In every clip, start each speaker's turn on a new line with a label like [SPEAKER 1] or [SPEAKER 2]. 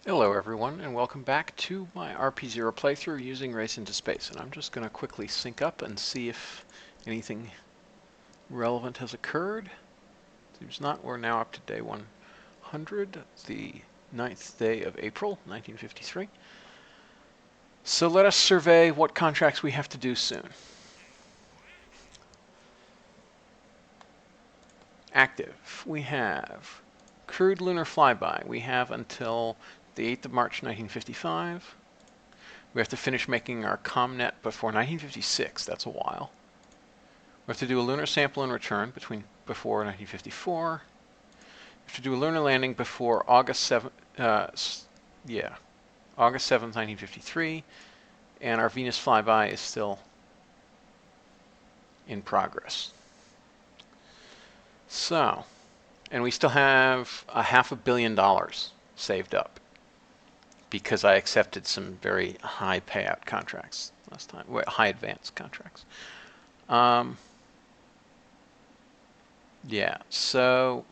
[SPEAKER 1] Hello everyone, and welcome back to my RP-0 playthrough using Race into Space. And I'm just going to quickly sync up and see if anything relevant has occurred. Seems not. We're now up to day 100, the 9th day of April, 1953. So let us survey what contracts we have to do soon. Active. We have crewed lunar flyby. We have until the 8th of March 1955. We have to finish making our ComNet before 1956. That's a while. We have to do a lunar sample and return before 1954. We have to do a lunar landing before August 7th, August 7th, 1953. And our Venus flyby is still in progress. So, and we still have $500 million saved up, because I accepted some very high payout contracts last time, high advance contracts. Yeah, so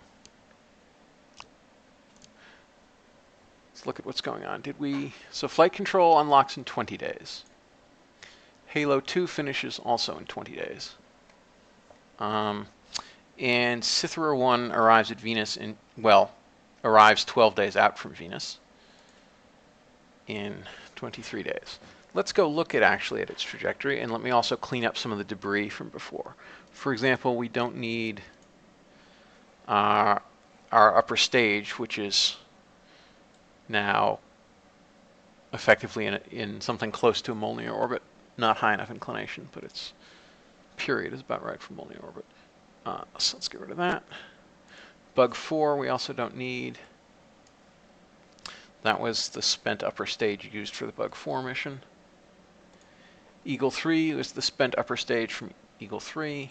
[SPEAKER 1] let's look at what's going on. So flight control unlocks in 20 days. Halo 2 finishes also in 20 days. And Cythera 1 arrives at Venus arrives 12 days out from Venus in 23 days. Let's go look at its trajectory, and let me also clean up some of the debris from before. For example, we don't need our upper stage, which is now effectively in something close to a Molniya orbit. Not high enough inclination, but its period is about right for Molniya orbit. So let's get rid of that. Bug 4 we also don't need. That was the spent upper stage used for the Bug 4 mission. Eagle 3 was the spent upper stage from Eagle 3.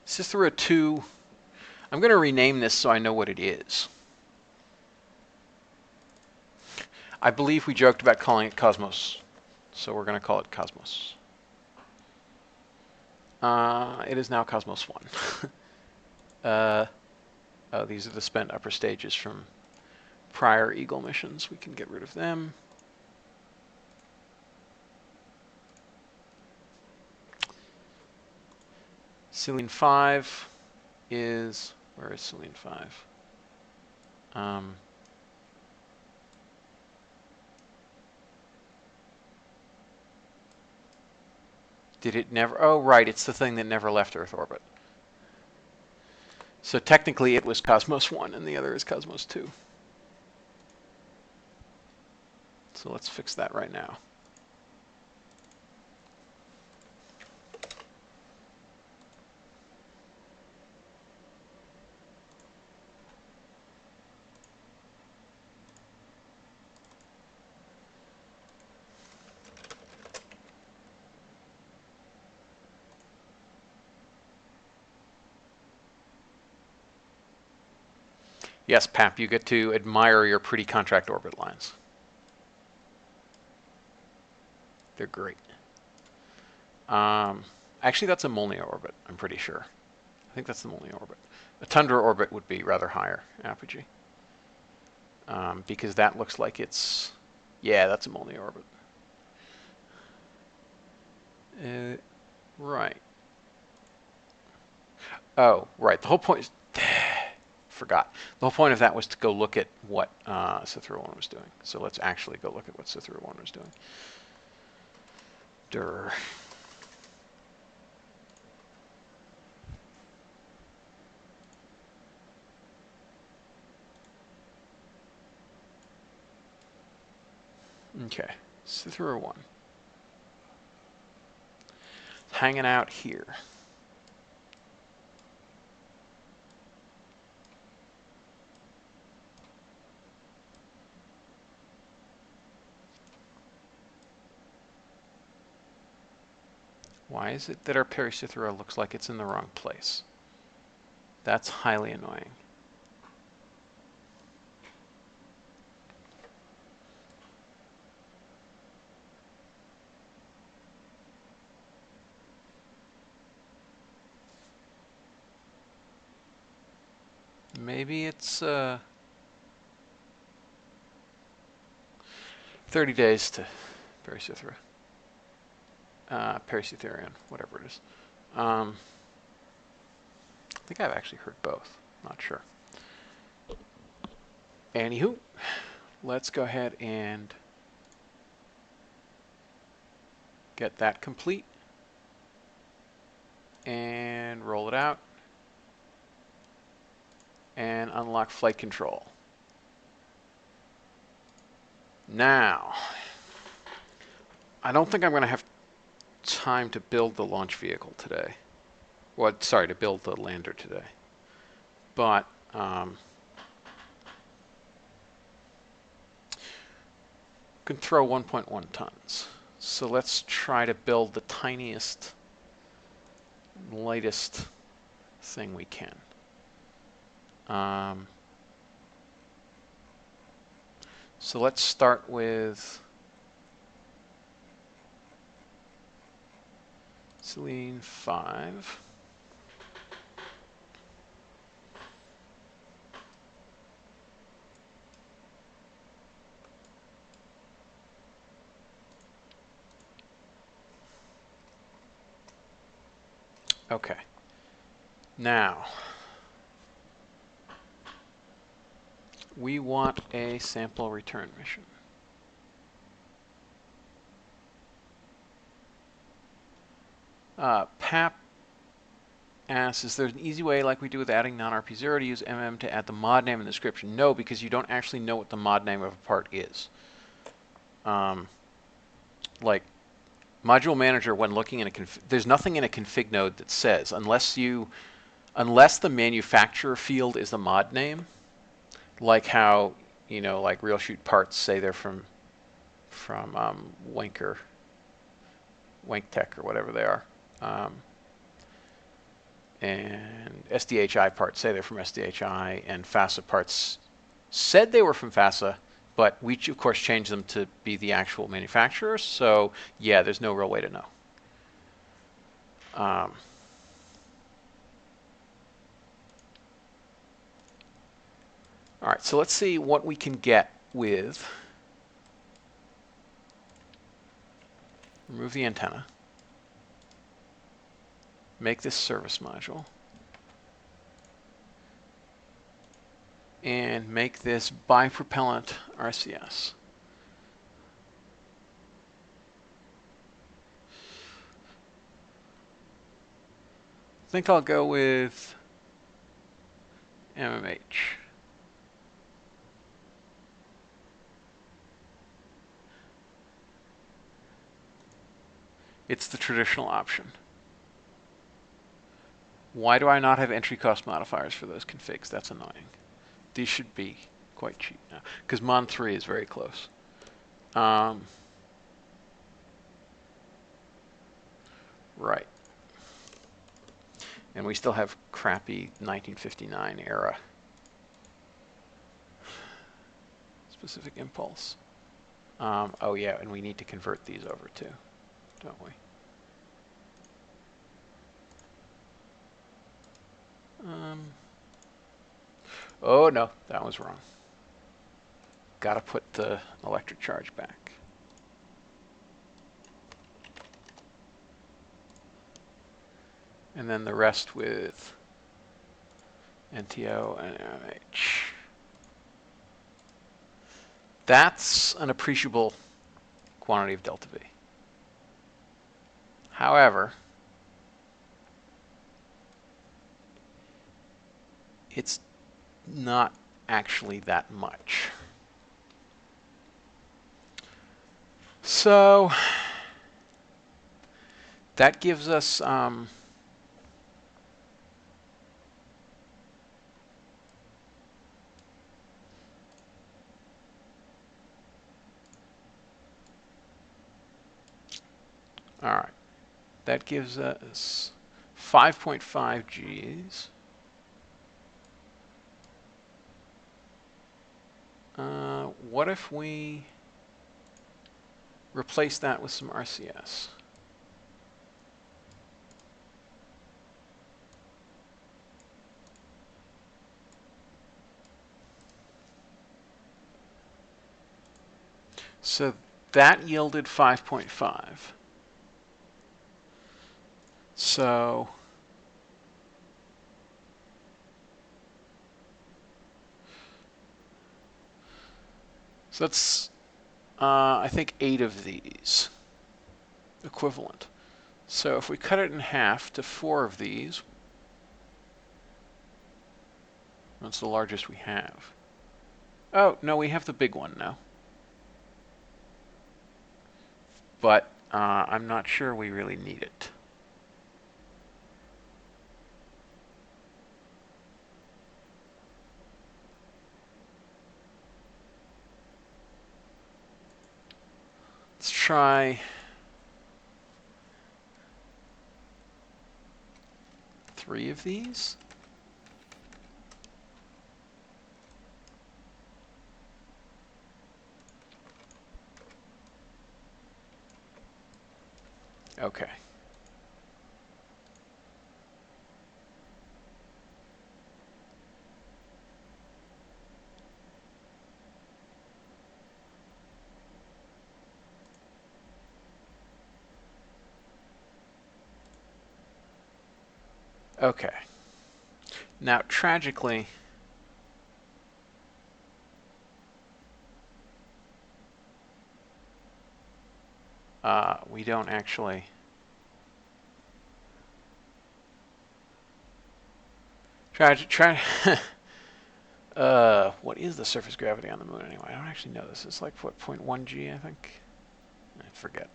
[SPEAKER 1] Cythera 2, I'm going to rename this so I know what it is. I believe we joked about calling it Cosmos, so we're going to call it Cosmos. It is now Cosmos 1. Oh, these are the spent upper stages from prior Eagle missions. We can get rid of them. Selene 5 is... Where is Selene 5? Did it never... Oh, right, it's the thing that never left Earth orbit. So technically it was Cosmos 1 and the other is Cosmos 2. So let's fix that right now. Yes, Pap, you get to admire your pretty contract orbit lines. They're great. Actually, that's a Molniya orbit, I'm pretty sure. I think that's the Molniya orbit. A Tundra orbit would be rather higher apogee. Because that looks like it's... Yeah, that's a Molniya orbit. Right. Oh, right. The whole point is... Forgot. The whole point of that was to go look at what Cythera 1 was doing. So let's actually go look at what Cythera 1 was doing. Durr. Okay, Cythera 1. Hanging out here. Why is it that our Pericythera looks like it's in the wrong place? That's highly annoying. Maybe it's 30 days to Pericythera. Pericytherian, whatever it is. I think I've actually heard both. Not sure. Anywho, let's go ahead and get that complete and roll it out and unlock flight control. Now, I don't think I'm going to have time to build the launch vehicle today. Well, sorry, to build the lander today. But can throw 1.1 tons. So let's try to build the tiniest, lightest thing we can. So let's start with Selene 5. Okay. Now, we want a sample return mission. Pap asks, is there an easy way like we do with adding non-RP-0 to use MM to add the mod name and description? No, because you don't actually know what the mod name of a part is. Like Module Manager, when looking in a there's nothing in a config node that says, unless the manufacturer field is the mod name, like how, you know, like RealChute parts say they're from WenkTech or whatever they are. And SDHI parts say they're from SDHI, and FASA parts said they were from FASA, but we, of course, changed them to be the actual manufacturers. So, yeah, there's no real way to know. All right, so let's see what we can get with. Remove the antenna. Make this service module. And make this bipropellant RCS. I think I'll go with MMH. It's the traditional option. Why do I not have entry cost modifiers for those configs? That's annoying. These should be quite cheap now, because Mon 3 is very close. Right. And we still have crappy 1959 era specific impulse. Oh yeah, and we need to convert these over too, don't we? Oh no, that was wrong. Got to put the electric charge back. And then the rest with NTO and MH. That's an appreciable quantity of delta V. However, it's not actually that much. So that gives us all right. That gives us 5.5 Gs. What if we replace that with some RCS? So that yielded 5.5. So that's, I think, 8 of these equivalent. So if we cut it in half to 4 of these, that's the largest we have. Oh, no, we have the big one now. But I'm not sure we really need it. Let's try 3 of these. Okay. Okay. Now, tragically, we don't actually. What is the surface gravity on the moon anyway? I don't actually know this. It's like, what, 0.1 G, I think? I forget.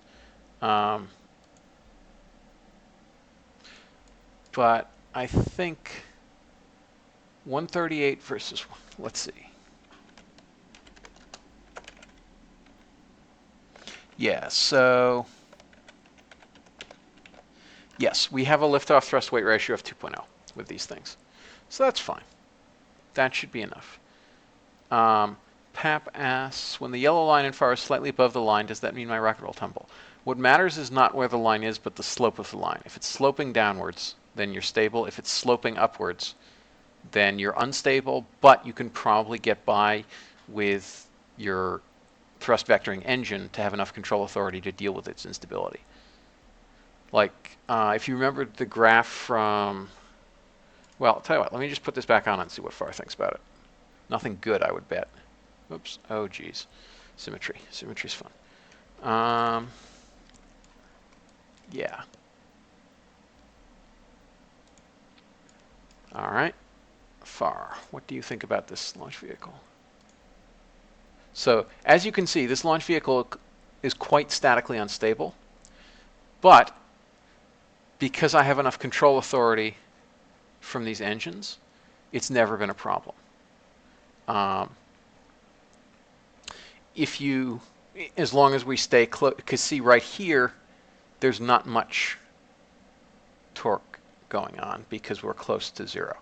[SPEAKER 1] But I think 138 versus, let's see. Yeah, so yes, we have a liftoff thrust weight ratio of 2.0 with these things. So that's fine. That should be enough. Pap asks, when the yellow line in far is slightly above the line, does that mean my rocket will tumble? What matters is not where the line is, but the slope of the line. If it's sloping downwards, then you're stable. If it's sloping upwards, then you're unstable, but you can probably get by with your thrust vectoring engine to have enough control authority to deal with its instability. Like, if you remember the graph from, well, I'll tell you what, let me just put this back on and see what Far thinks about it. Nothing good, I would bet. Oops, oh geez. Symmetry. Symmetry's fun. Yeah. All right. Far, what do you think about this launch vehicle? So, as you can see, this launch vehicle is quite statically unstable, but because I have enough control authority from these engines, it's never been a problem. If you, as long as we stay close, because see right here, there's not much torque going on because we're close to 0.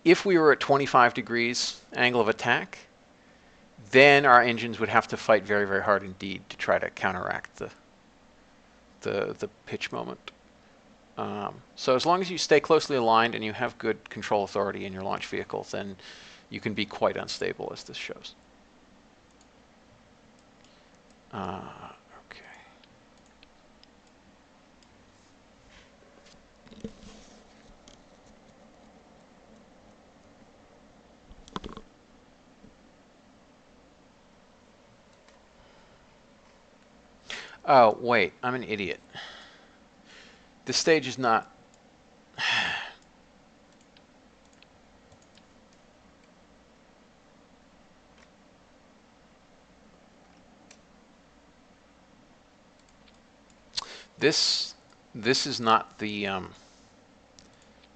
[SPEAKER 1] If we were at 25 degrees angle of attack, then our engines would have to fight very, very hard indeed to try to counteract the pitch moment. So as long as you stay closely aligned and you have good control authority in your launch vehicle, then you can be quite unstable, as this shows. Okay. Oh, wait, I'm an idiot. This stage is not... This is not the...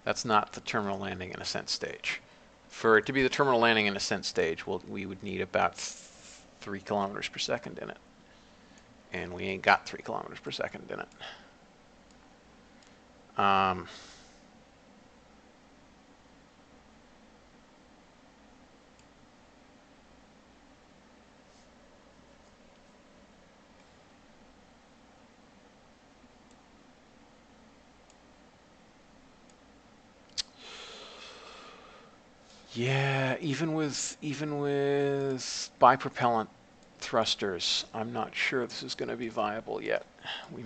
[SPEAKER 1] that's not the terminal landing and ascent stage. For it to be the terminal landing and ascent stage, we would need about 3 kilometers per second in it. And we ain't got 3 kilometers per second in it. Yeah, even with bipropellant thrusters. I'm not sure this is going to be viable yet. We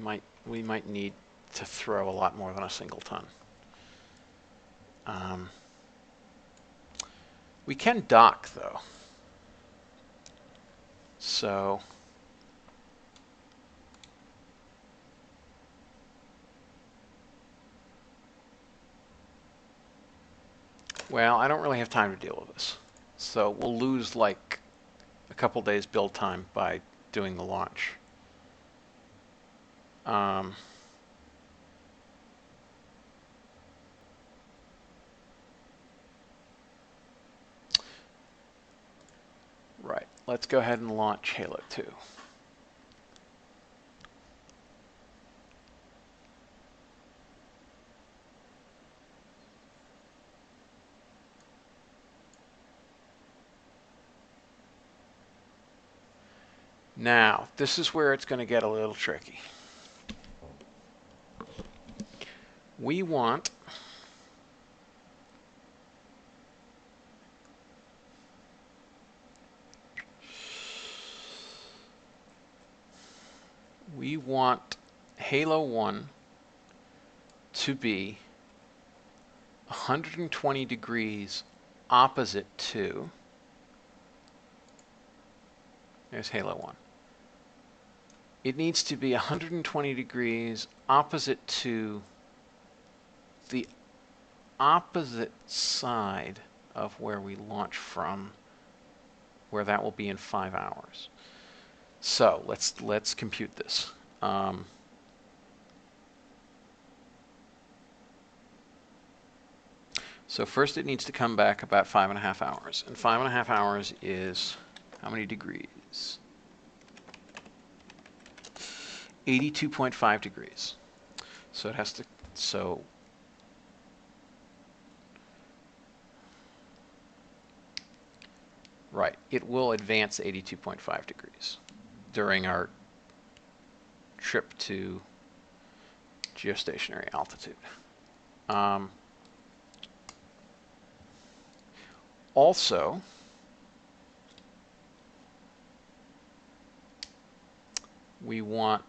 [SPEAKER 1] might need to throw a lot more than a single ton. We can dock though. So well, I don't really have time to deal with this. So we'll lose like a couple days build time by doing the launch. Right, let's go ahead and launch Halo 2. Now, this is where it's going to get a little tricky. We want Halo 1 to be 120 degrees opposite to, there's Halo 1. It needs to be 120 degrees opposite to the opposite side of where we launch from, where that will be in 5 hours. So let's compute this. So first it needs to come back about 5.5 hours. And 5.5 hours is how many degrees? 82.5 degrees. So it has to, so right, it will advance 82.5 degrees during our trip to geostationary altitude. Also, we want,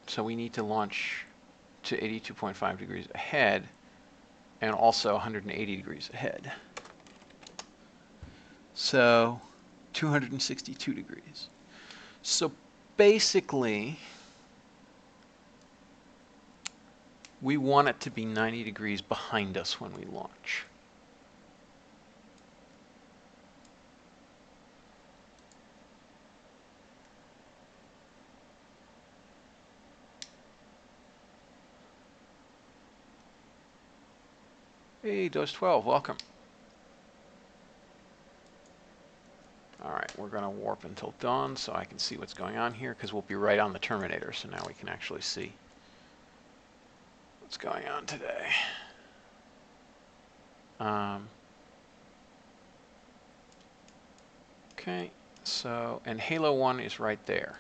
[SPEAKER 1] so we need to launch to 82.5 degrees ahead and also 180 degrees ahead. So 262 degrees. So basically, we want it to be 90 degrees behind us when we launch. Hey, Dose12, welcome. All right, we're going to warp until dawn so I can see what's going on here, because we'll be right on the Terminator, so now we can actually see what's going on today. Okay, so, and Halo 1 is right there.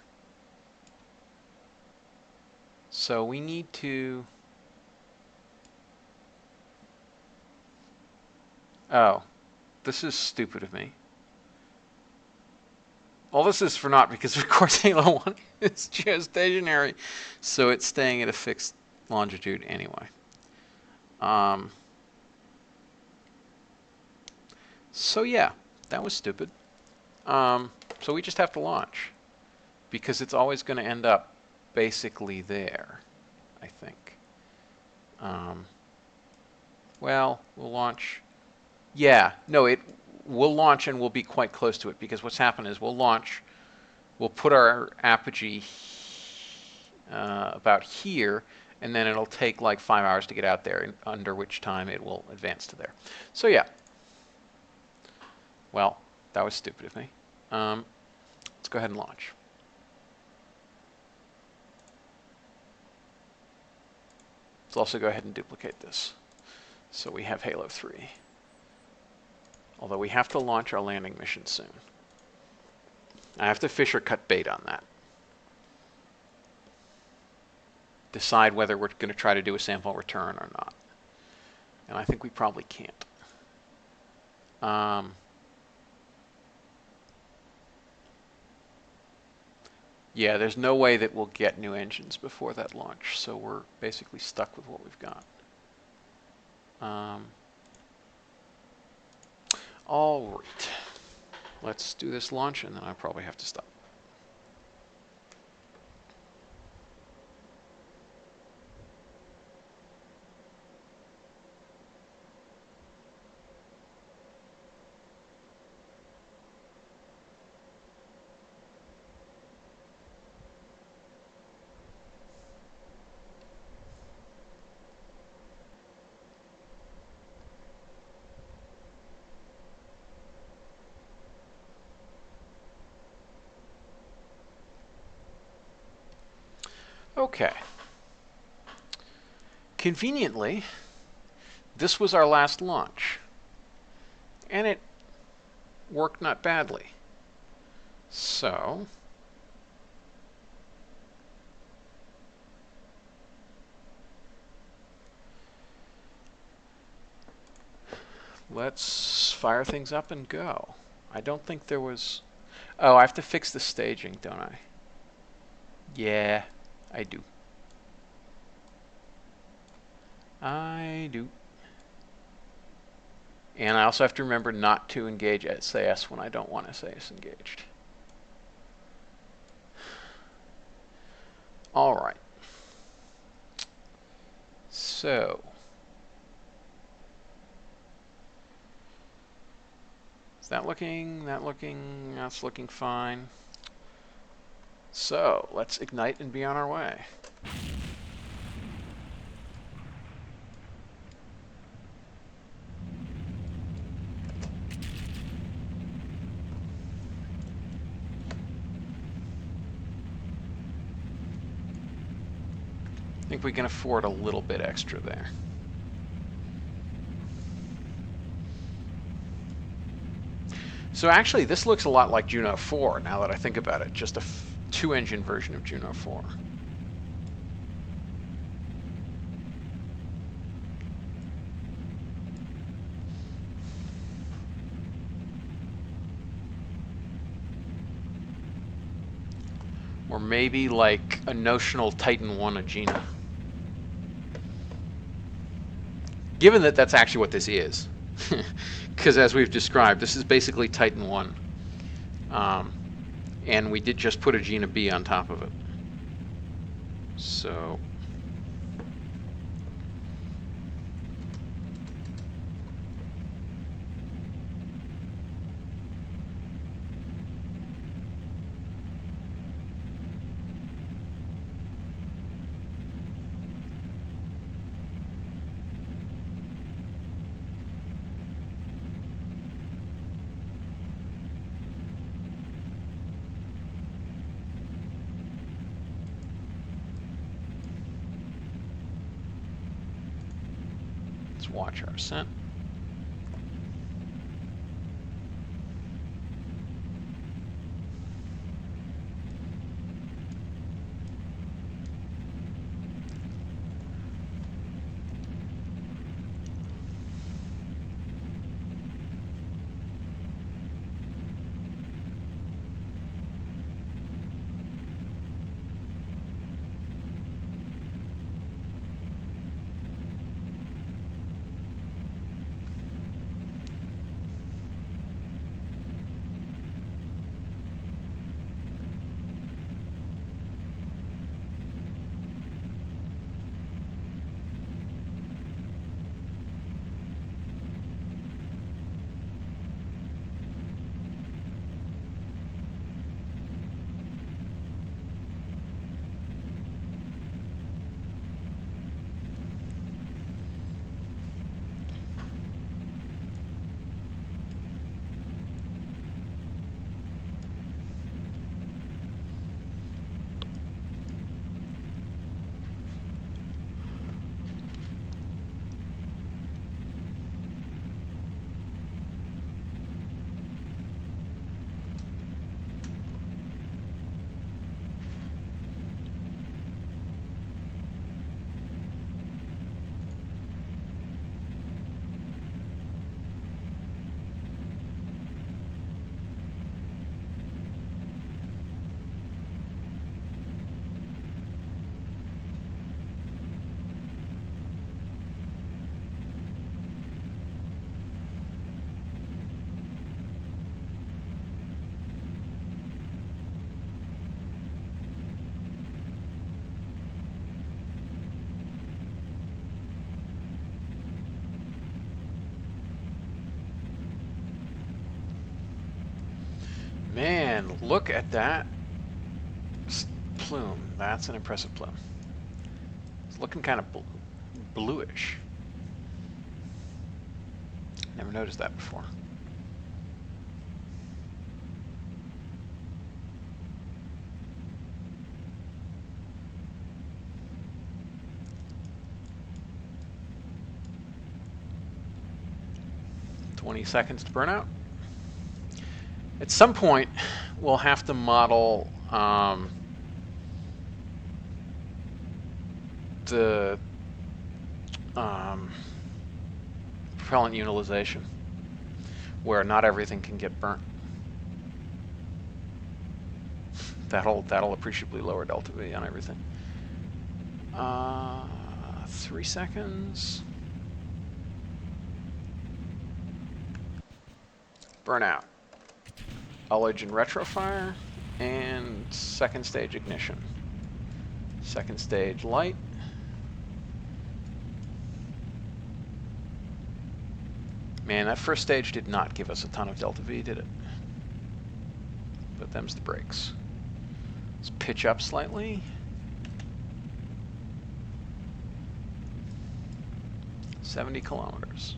[SPEAKER 1] So we need to, oh, this is stupid of me. Well, this is for naught because, of course, Halo 1 is geostationary, so it's staying at a fixed longitude anyway. So yeah, that was stupid. So we just have to launch because it's always going to end up basically there, I think. Well, we'll launch. Yeah, no, we'll launch and we'll be quite close to it because what's happened is we'll launch, we'll put our apogee about here, and then it'll take like 5 hours to get out there, under which time it will advance to there. So yeah. Well, that was stupid of me. Let's go ahead and launch. Let's also go ahead and duplicate this. So we have Halo 3. Although we have to launch our landing mission soon. I have to fish or cut bait on that. Decide whether we're going to try to do a sample return or not. And I think we probably can't. Yeah, there's no way that we'll get new engines before that launch, so we're basically stuck with what we've got. All right. Let's do this launch, and then I probably have to stop. Okay. Conveniently, this was our last launch, and it worked not badly. So, let's fire things up and go. I don't think there was... Oh, I have to fix the staging, don't I? Yeah, I do. I do. And I also have to remember not to engage SAS when I don't want SAS engaged. All right. So, is that looking, that's looking fine. So, let's ignite and be on our way. I think we can afford a little bit extra there. So actually, this looks a lot like Juno 4, now that I think about it. Just a two-engine version of Juno 4. Or maybe like a notional Titan 1 Agena. Given that that's actually what this is. Because as we've described, this is basically Titan 1. And we did just put Agena B on top of it. So... let's watch our ascent. Man, look at that plume. That's an impressive plume. It's looking kind of bluish. Never noticed that before. Seconds to burn out. At some point, we'll have to model the propellant utilization, where not everything can get burnt. That'll appreciably lower delta V on everything. 3 seconds. Burnout. Ullage and retrofire, and second stage ignition. Second stage light. Man, that first stage did not give us a ton of delta V, did it? But them's the brakes. Let's pitch up slightly. 70 kilometers.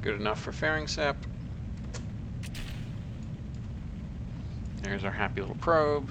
[SPEAKER 1] Good enough for fairing sep. There's our happy little probe.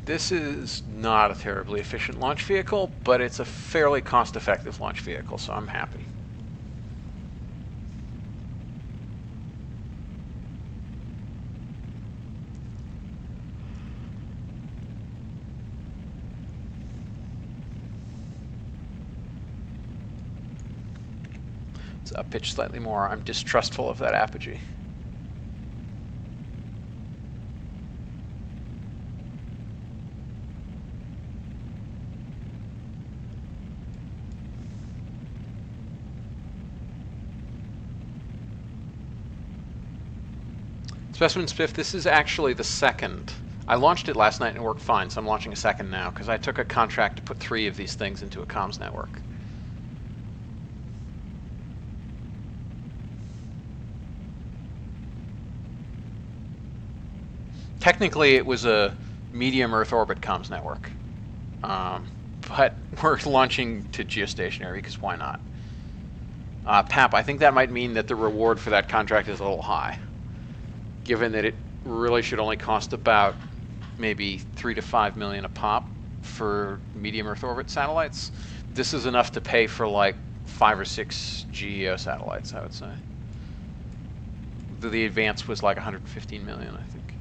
[SPEAKER 1] This is not a terribly efficient launch vehicle, but it's a fairly cost-effective launch vehicle, so I'm happy. Let's up pitch slightly more. I'm distrustful of that apogee. Specimen Spiff, this is actually the second. I launched it last night and it worked fine, so I'm launching a second now because I took a contract to put 3 of these things into a comms network. Technically, it was a medium Earth orbit comms network, but we're launching to geostationary because why not? Pap, I think that might mean that the reward for that contract is a little high, given that it really should only cost about maybe 3 to 5 million a pop for medium Earth orbit satellites. This is enough to pay for like 5 or 6 GEO satellites, I would say. The advance was like 115 million, I think.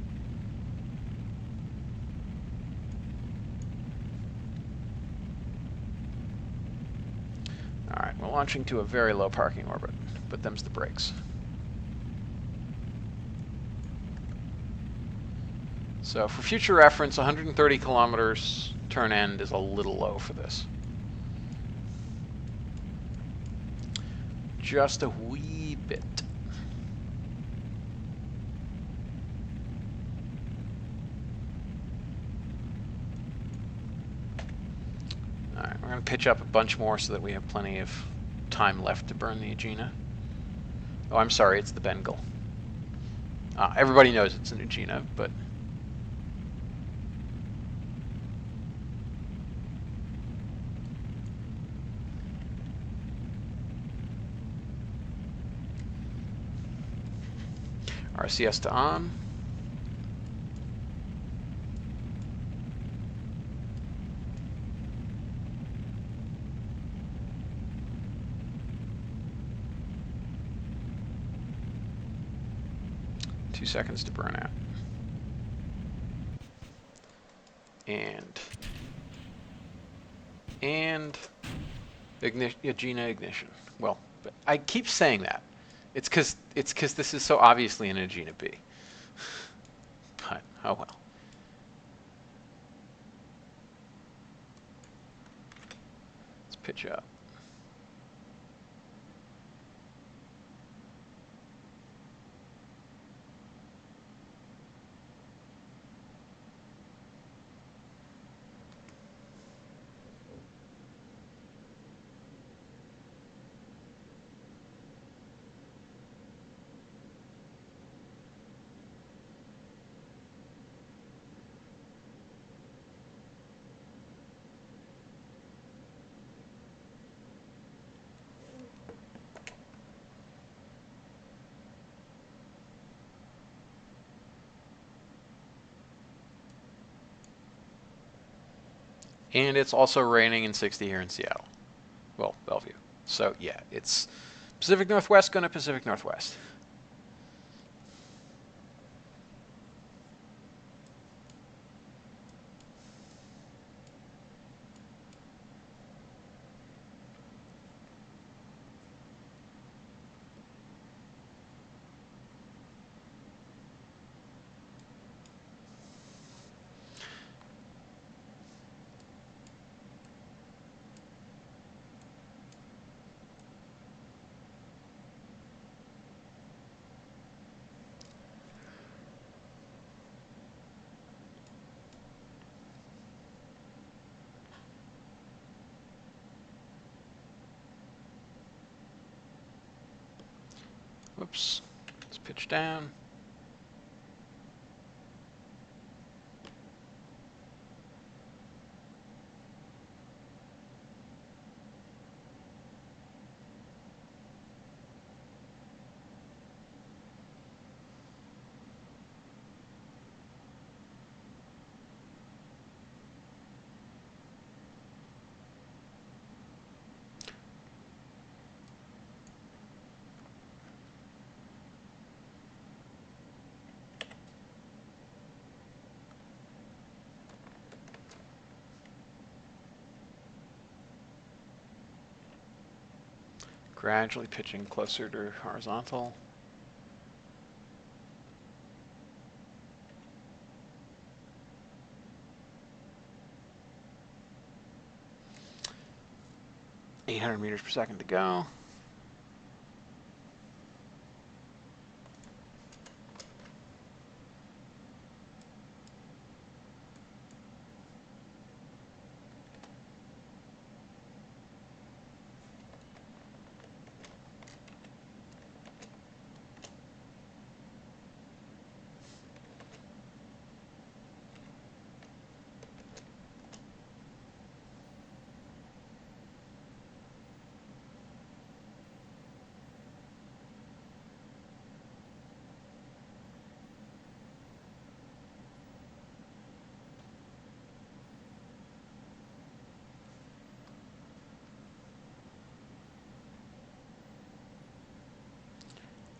[SPEAKER 1] All right, we're launching to a very low parking orbit, but them's the brakes. So for future reference, 130 kilometers turn end is a little low for this. just a wee bit. All right, we're going to pitch up a bunch more so that we have plenty of time left to burn the Agena. Oh, I'm sorry, it's the Bengal. Everybody knows it's an Agena, but RCS to on. Two seconds to burn out. And Agena ignition. Well, but I keep saying that. It's because this is so obviously an Agena B. But oh well. Let's pitch up. And it's also raining in 60 here in Seattle. Well, Bellevue. So yeah, it's Pacific Northwest going to Pacific Northwest. Whoops. Let's pitch down. Gradually pitching closer to horizontal. meters per second to go.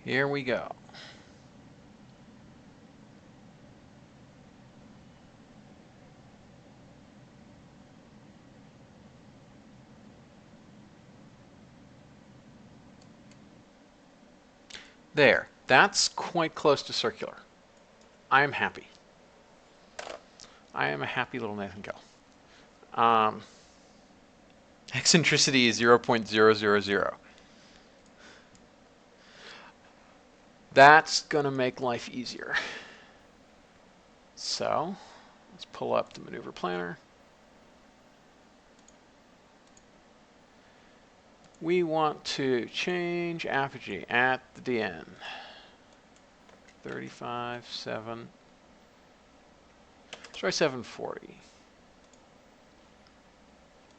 [SPEAKER 1] Here we go. There. That's quite close to circular. I am happy. I am a happy little Nathan Kell. Eccentricity is 0.000. That's going to make life easier. So let's pull up the maneuver planner. We want to change apogee at the DN. 35.7. Let's try 740.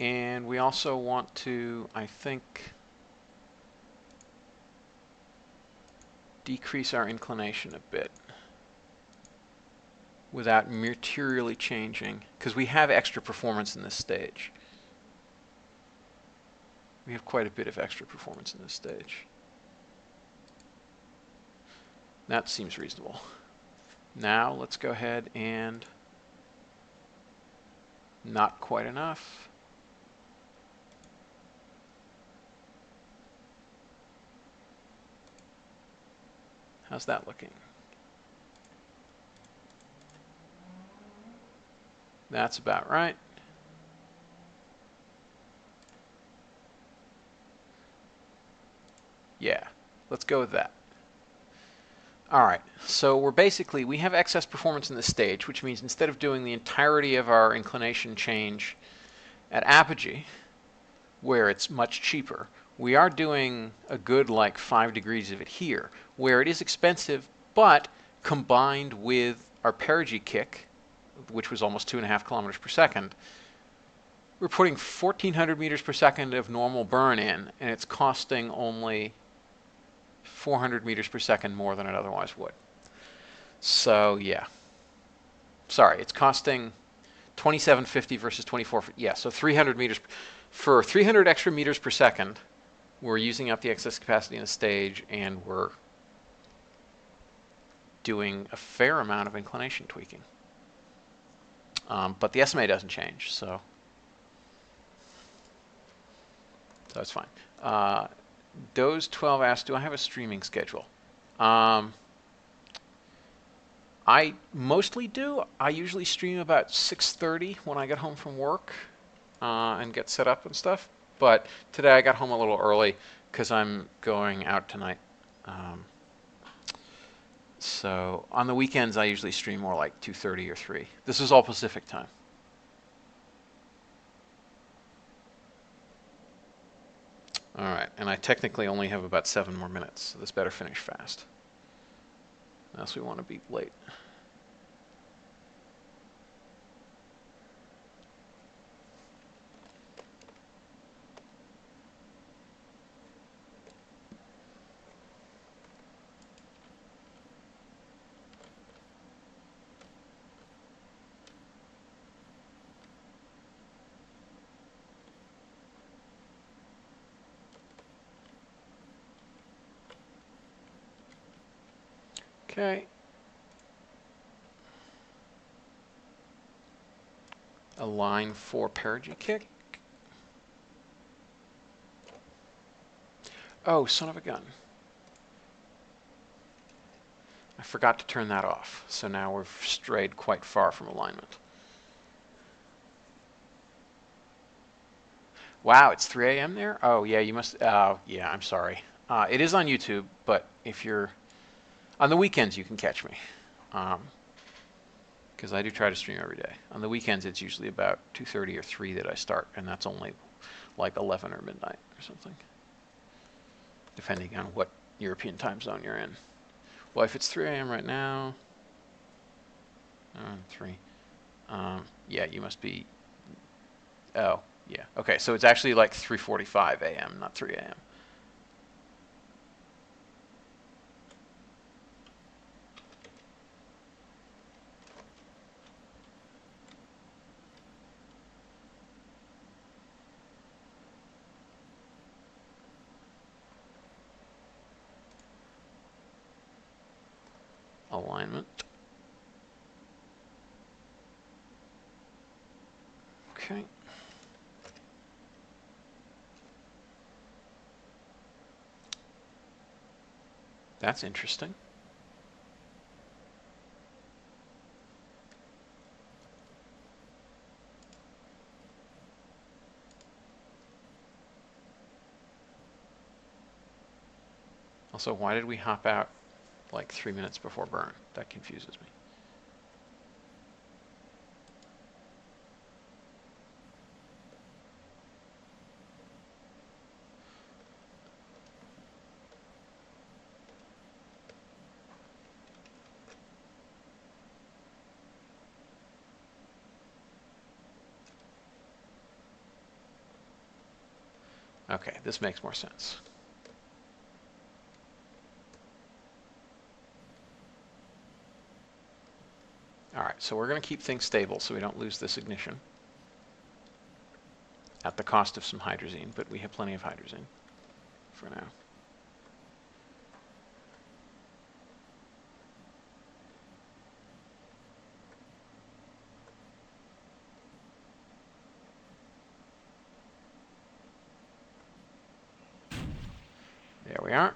[SPEAKER 1] And we also want to, I think, decrease our inclination a bit without materially changing, because we have extra performance in this stage. We have quite a bit of extra performance in this stage. That seems reasonable. Now let's go ahead and not quite enough. How's that looking? That's about right. Yeah, let's go with that. All right, so we have excess performance in this stage, which means instead of doing the entirety of our inclination change at apogee, where it's much cheaper, we are doing a good like 5 degrees of it here, where it is expensive, but combined with our perigee kick, which was almost 2.5 kilometers per second, we're putting 1,400 meters per second of normal burn in, and it's costing only 400 meters per second more than it otherwise would. So yeah, sorry, it's costing 2750 versus 2450. Yeah, so 300 meters for 300 extra meters per second. We're using up the excess capacity in the stage, and we're doing a fair amount of inclination tweaking. But the SMA doesn't change, so that's fine. Those 12 asked, do I have a streaming schedule? I mostly do. I usually stream about 6:30 when I get home from work and get set up and stuff. But today I got home a little early because I'm going out tonight. So on the weekends I usually stream more like 2:30 or 3. This is all Pacific time. All right, and I technically only have about 7 more minutes, so this better finish fast. Unless we want to be late. Okay. Align for perigee kick. Oh, son of a gun. I forgot to turn that off, so now we've strayed quite far from alignment. Wow, it's 3 a.m. there? Oh, yeah, you must, yeah, I'm sorry. It is on YouTube, but if you're, on the weekends you can catch me. Because I do try to stream every day. On the weekends it's usually about 2:30 or 3 that I start, and that's only like 11 or midnight or something, depending on what European time zone you're in. Well, if it's 3 a.m. right now, 3. Yeah, you must be, oh, yeah. Okay, so it's actually like 3:45 a.m., not 3 a.m. Alignment. Okay. That's interesting. Also, why did we hop out like 3 minutes before burn. That confuses me. Okay, this makes more sense. All right, so we're going to keep things stable so we don't lose this ignition at the cost of some hydrazine, but we have plenty of hydrazine for now. There we are.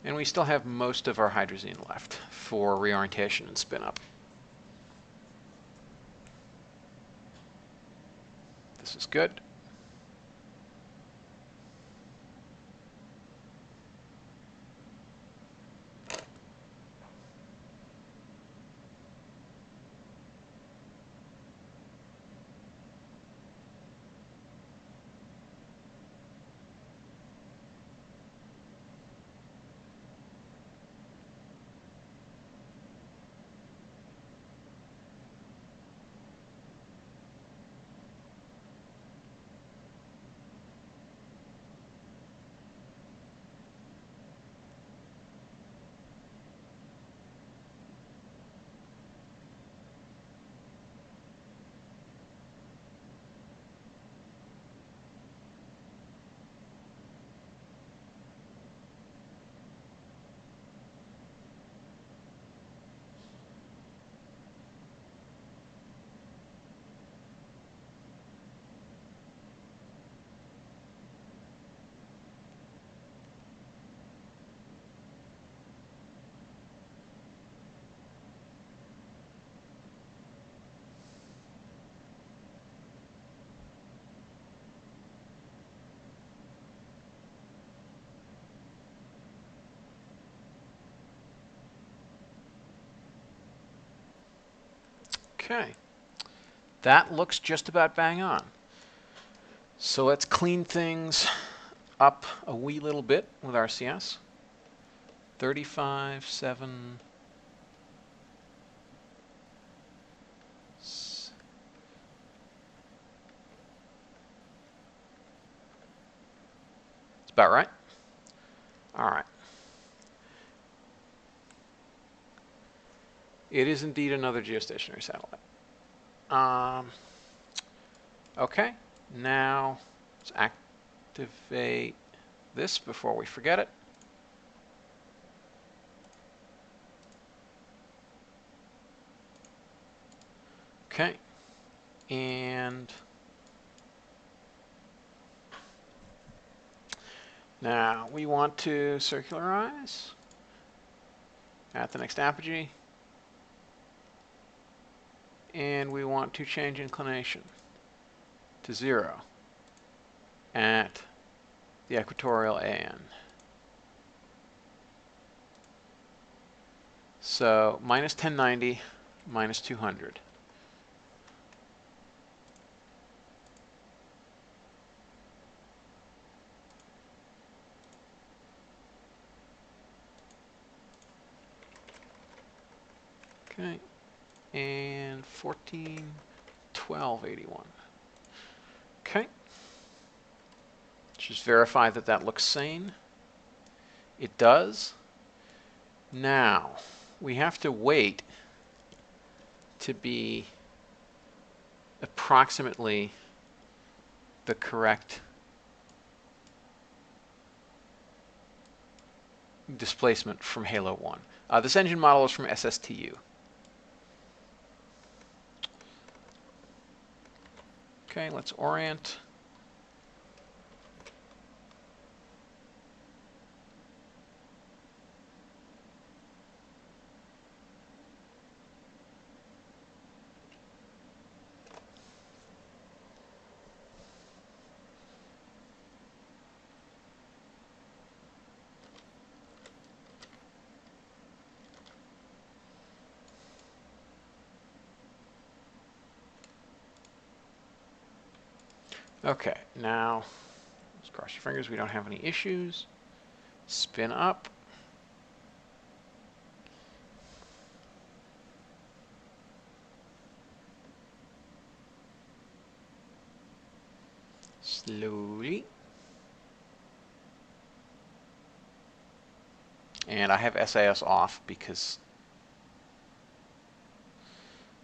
[SPEAKER 1] And we still have most of our hydrazine left for reorientation and spin up. This is good. Okay, that looks just about bang on. So let's clean things up a wee little bit with RCS. 35.7. It's about right. All right. It is indeed another geostationary satellite. Okay, now let's activate this before we forget it. Okay, and now we want to circularize at the next apogee. And we want to change inclination to 0 at the equatorial AN. So minus 1090, minus 200. Okay. And 141281. Okay. Just verify that that looks sane. It does. Now, we have to wait to be approximately the correct displacement from Halo 1. This engine model is from SSTU. Okay, let's orient. Okay, now let's cross your fingers we don't have any issues. Spin up. Slowly. And I have SAS off because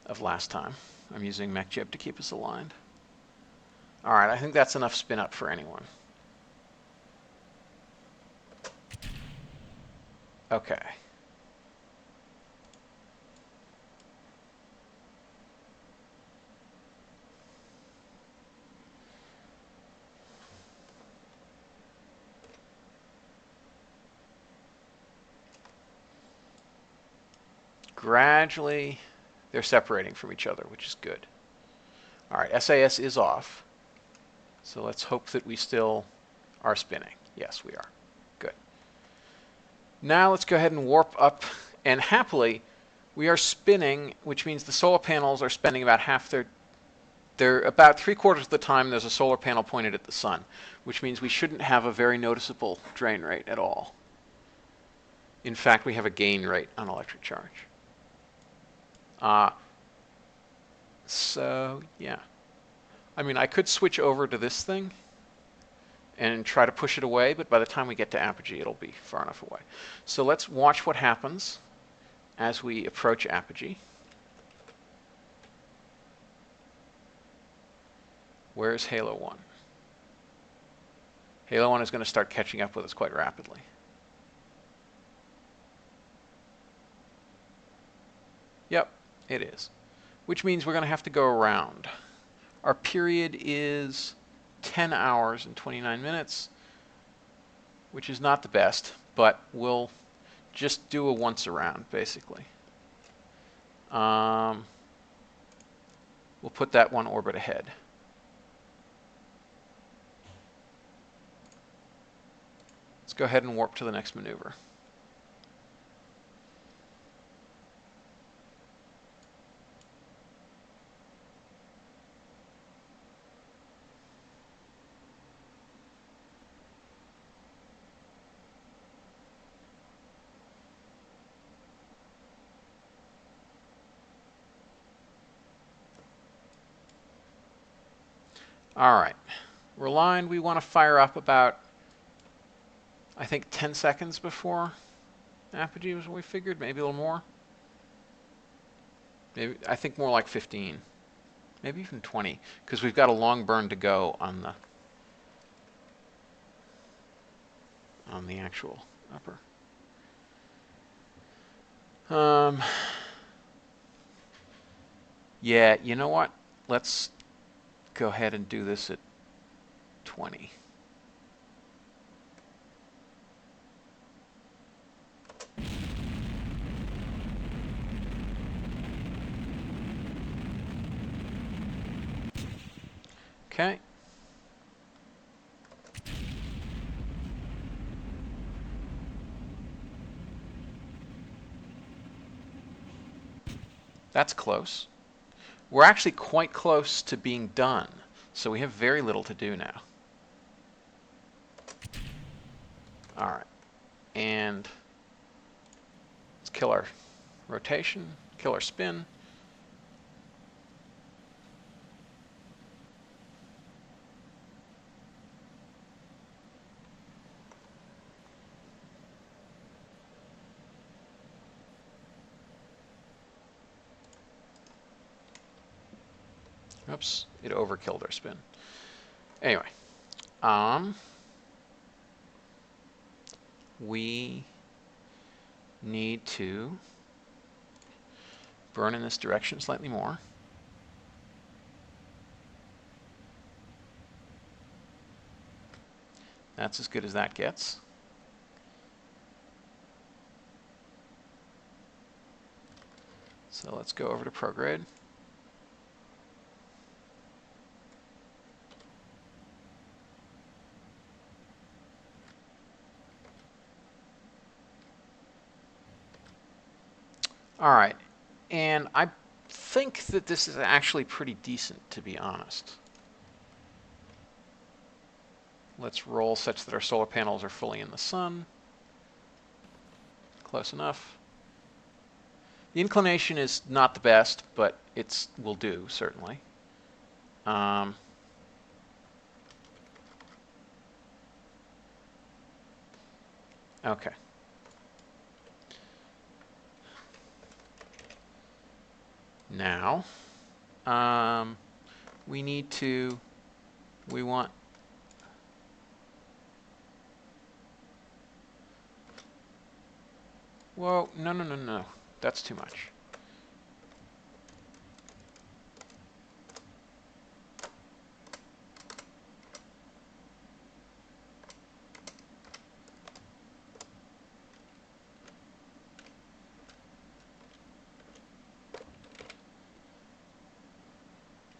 [SPEAKER 1] of last time. I'm using MechJeb to keep us aligned. All right, I think that's enough spin up for anyone. Okay. Gradually, they're separating from each other, which is good. All right, SAS is off. So let's hope that we still are spinning. Yes, we are. Good. Now let's go ahead and warp up, and happily, we are spinning, which means the solar panels are spending about half their... They're about 3/4 of the time there's a solar panel pointed at the sun, which means we shouldn't have a very noticeable drain rate at all. In fact, we have a gain rate on electric charge. So, yeah. I mean, I could switch over to this thing and try to push it away, but by the time we get to apogee, it'll be far enough away. So let's watch what happens as we approach apogee. Where's Halo 1? Halo 1 is going to start catching up with us quite rapidly. Yep, it is. Which means we're going to have to go around. Our period is 10 hours and 29 minutes, which is not the best, but we'll just do a once around, basically. We'll put that one orbit ahead. Let's go ahead and warp to the next maneuver. All right, we're aligned. We want to fire up about, I think, 10 seconds before apogee was what we figured, maybe a little more. Maybe, I think more like 15, maybe even 20, because we've got a long burn to go on the actual upper. Yeah, you know what? Let's go ahead and do this at 20. Okay. That's close. We're actually quite close to being done, so we have very little to do now. All right, and let's kill our rotation, kill our spin. Oops, it overkilled our spin. Anyway, we need to burn in this direction slightly more. That's as good as that gets. So let's go over to ProGrid. All right, and I think that this is actually pretty decent, to be honest. Let's roll such that our solar panels are fully in the sun. Close enough. The inclination is not the best, but it will do, certainly. Okay. Now, we want, whoa, no. That's too much.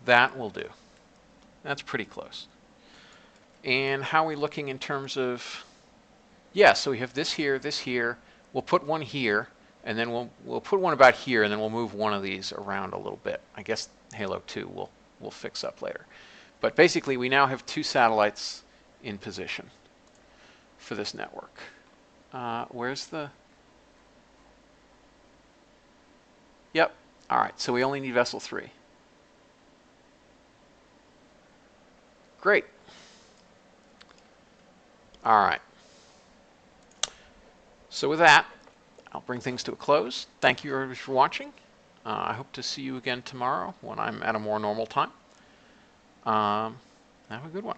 [SPEAKER 1] That will do. That's pretty close. And how are we looking in terms of, yeah, so we have this here. We'll put one here, and then we'll put one about here, and then we'll move one of these around a little bit. I guess Halo 2 we'll fix up later. But basically, we now have 2 satellites in position for this network. Where's the... Yep. All right, so we only need vessel 3. Great. All right. So with that, I'll bring things to a close. Thank you everybody for watching. I hope to see you again tomorrow when I'm at a more normal time. Have a good one.